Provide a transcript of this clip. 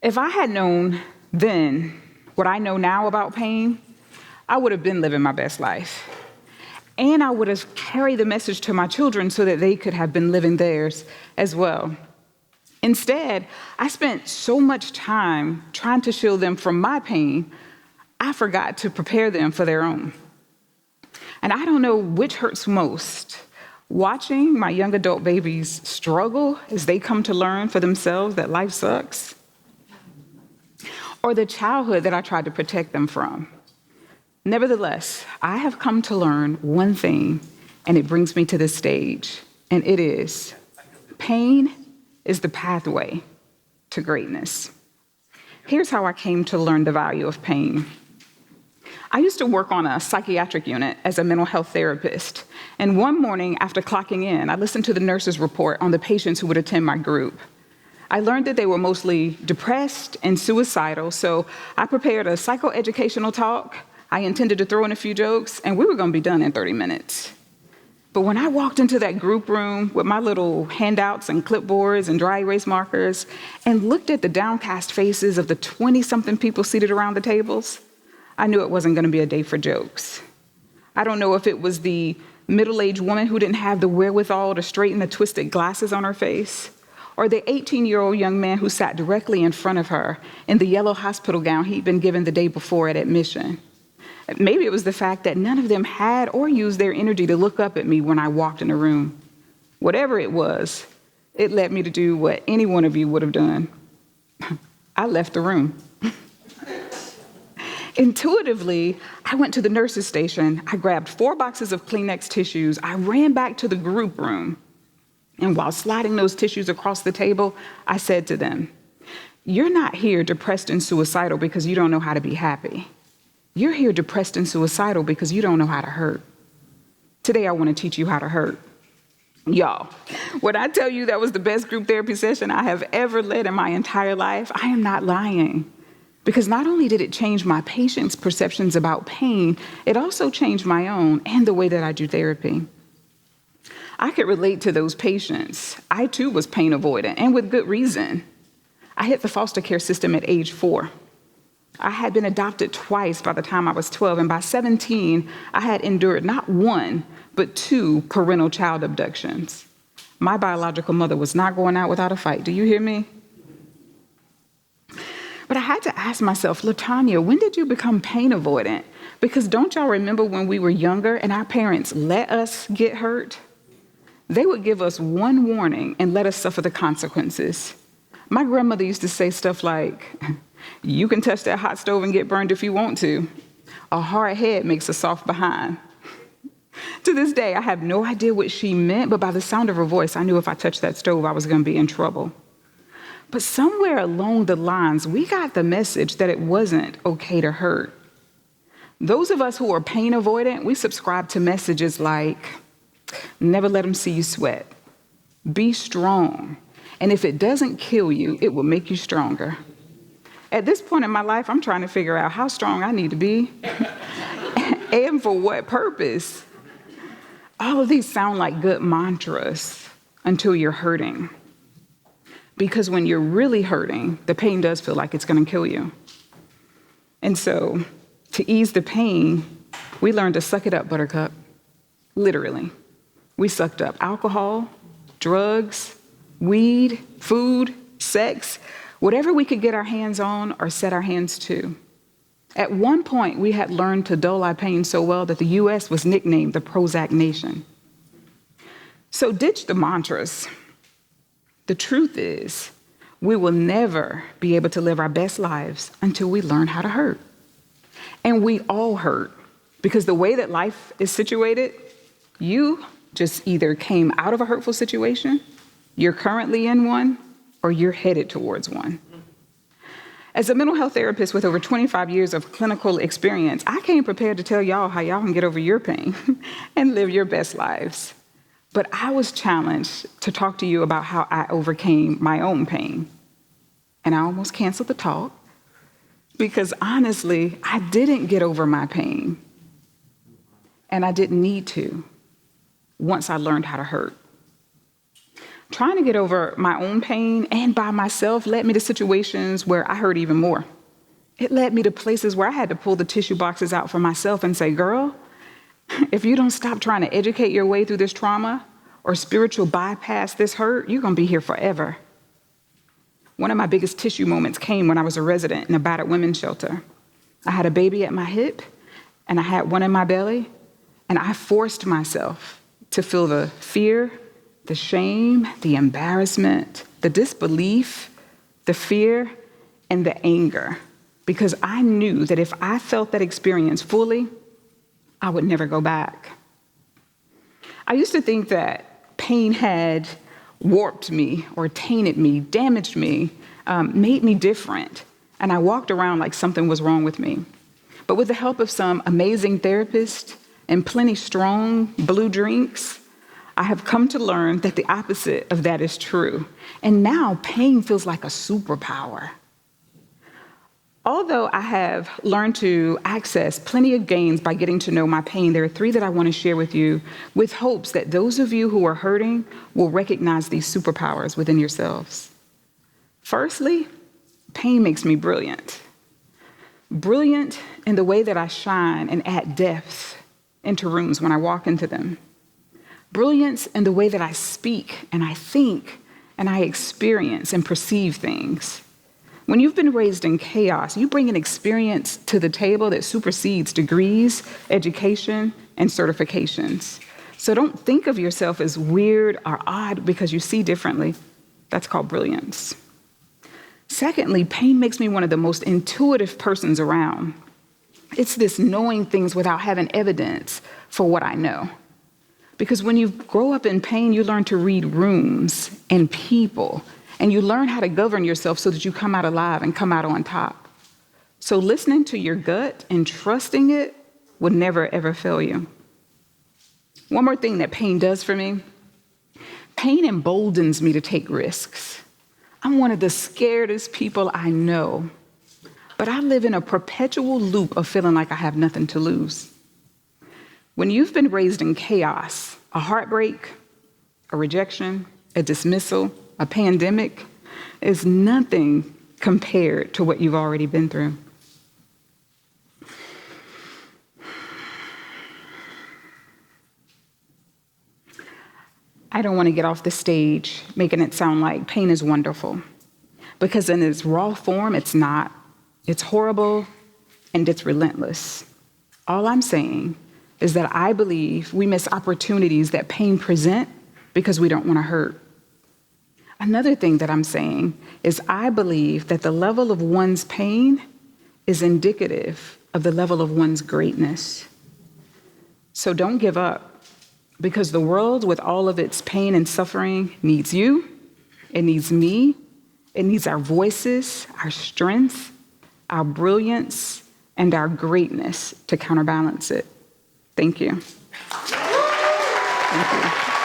If I had known then what I know now about pain, I would have been living my best life. And I would have carried the message to my children so that they could have been living theirs as well. Instead, I spent so much time trying to shield them from my pain, I forgot to prepare them for their own. And I don't know which hurts most, watching my young adult babies struggle as they come to learn for themselves that life sucks, or the childhood that I tried to protect them from. Nevertheless, I have come to learn one thing, and it brings me to this stage, and it is pain is the pathway to greatness. Here's how I came to learn the value of pain. I used to work on a psychiatric unit as a mental health therapist, and one morning after clocking in, I listened to the nurse's report on the patients who would attend my group. I learned that they were mostly depressed and suicidal, so I prepared a psychoeducational talk. I intended to throw in a few jokes, and we were going to be done in 30 minutes. But when I walked into that group room with my little handouts and clipboards and dry erase markers and looked at the downcast faces of the 20-something people seated around the tables, I knew it wasn't going to be a day for jokes. I don't know if it was the middle-aged woman who didn't have the wherewithal to straighten the twisted glasses on her face, or the 18-year-old young man who sat directly in front of her in the yellow hospital gown he'd been given the day before at admission. Maybe it was the fact that none of them had or used their energy to look up at me when I walked in the room. Whatever it was, it led me to do what any one of you would have done. I left the room. Intuitively, I went to the nurse's station. I grabbed 4 boxes of Kleenex tissues. I ran back to the group room. And while sliding those tissues across the table, I said to them, "You're not here depressed and suicidal because you don't know how to be happy. You're here depressed and suicidal because you don't know how to hurt. Today, I want to teach you how to hurt." Y'all, when I tell you that was the best group therapy session I have ever led in my entire life, I am not lying. Because not only did it change my patients' perceptions about pain, it also changed my own and the way that I do therapy. I could relate to those patients. I too was pain avoidant, and with good reason. I hit the foster care system at age 4. I had been adopted twice by the time I was 12, and by 17, I had endured not 1, but 2 parental child abductions. My biological mother was not going out without a fight. Do you hear me? But I had to ask myself, LaTonya, when did you become pain avoidant? Because don't y'all remember when we were younger and our parents let us get hurt? They would give us 1 warning and let us suffer the consequences. My grandmother used to say stuff like, "You can touch that hot stove and get burned if you want to. A hard head makes a soft behind." To this day, I have no idea what she meant, but by the sound of her voice, I knew if I touched that stove, I was going to be in trouble. But somewhere along the lines, we got the message that it wasn't okay to hurt. Those of us who are pain avoidant, we subscribe to messages like, "Never let them see you sweat. Be strong. And if it doesn't kill you, it will make you stronger." At this point in my life, I'm trying to figure out how strong I need to be and for what purpose. All of these sound like good mantras until you're hurting. Because when you're really hurting, the pain does feel like it's going to kill you. And so, to ease the pain, we learned to suck it up, Buttercup. Literally. We sucked up alcohol, drugs, weed, food, sex, whatever we could get our hands on or set our hands to. At one point, we had learned to dull our pain so well that the U.S. was nicknamed the Prozac Nation. So ditch the mantras. The truth is, we will never be able to live our best lives until we learn how to hurt. And we all hurt, because the way that life is situated, you just either came out of a hurtful situation, you're currently in one, or you're headed towards one. As a mental health therapist with over 25 years of clinical experience, I came prepared to tell y'all how y'all can get over your pain and live your best lives. But I was challenged to talk to you about how I overcame my own pain. And I almost canceled the talk because honestly, I didn't get over my pain. And I didn't need to once I learned how to hurt. Trying to get over my own pain and by myself led me to situations where I hurt even more. It led me to places where I had to pull the tissue boxes out for myself and say, girl, if you don't stop trying to educate your way through this trauma or spiritual bypass this hurt, you're going to be here forever. One of my biggest tissue moments came when I was a resident in a battered women's shelter. I had a baby at my hip and I had one in my belly, and I forced myself to feel the fear, the shame, the embarrassment, the disbelief, the fear, and the anger, because I knew that if I felt that experience fully, I would never go back. I used to think that pain had warped me or tainted me, damaged me, made me different, and I walked around like something was wrong with me. But with the help of some amazing therapists and plenty strong blue drinks, I have come to learn that the opposite of that is true. And now pain feels like a superpower. Although I have learned to access plenty of gains by getting to know my pain, there are 3 that I want to share with you with hopes that those of you who are hurting will recognize these superpowers within yourselves. Firstly, pain makes me brilliant. Brilliant in the way that I shine and add depth into rooms when I walk into them. Brilliance in the way that I speak and I think and I experience and perceive things. When you've been raised in chaos, you bring an experience to the table that supersedes degrees, education, and certifications. So don't think of yourself as weird or odd because you see differently. That's called brilliance. Secondly, pain makes me one of the most intuitive persons around. It's this knowing things without having evidence for what I know. Because when you grow up in pain, you learn to read rooms and people, and you learn how to govern yourself so that you come out alive and come out on top. So listening to your gut and trusting it would never, ever fail you. One more thing that pain does for me, pain emboldens me to take risks. I'm one of the scaredest people I know, but I live in a perpetual loop of feeling like I have nothing to lose. When you've been raised in chaos, a heartbreak, a rejection, a dismissal, a pandemic is nothing compared to what you've already been through. I don't want to get off the stage making it sound like pain is wonderful, because in its raw form, it's not. It's horrible and it's relentless. All I'm saying is that I believe we miss opportunities that pain present because we don't want to hurt. Another thing that I'm saying is I believe that the level of one's pain is indicative of the level of one's greatness. So don't give up, because the world with all of its pain and suffering needs you, it needs me, it needs our voices, our strength, our brilliance, and our greatness to counterbalance it. Thank you. Thank you.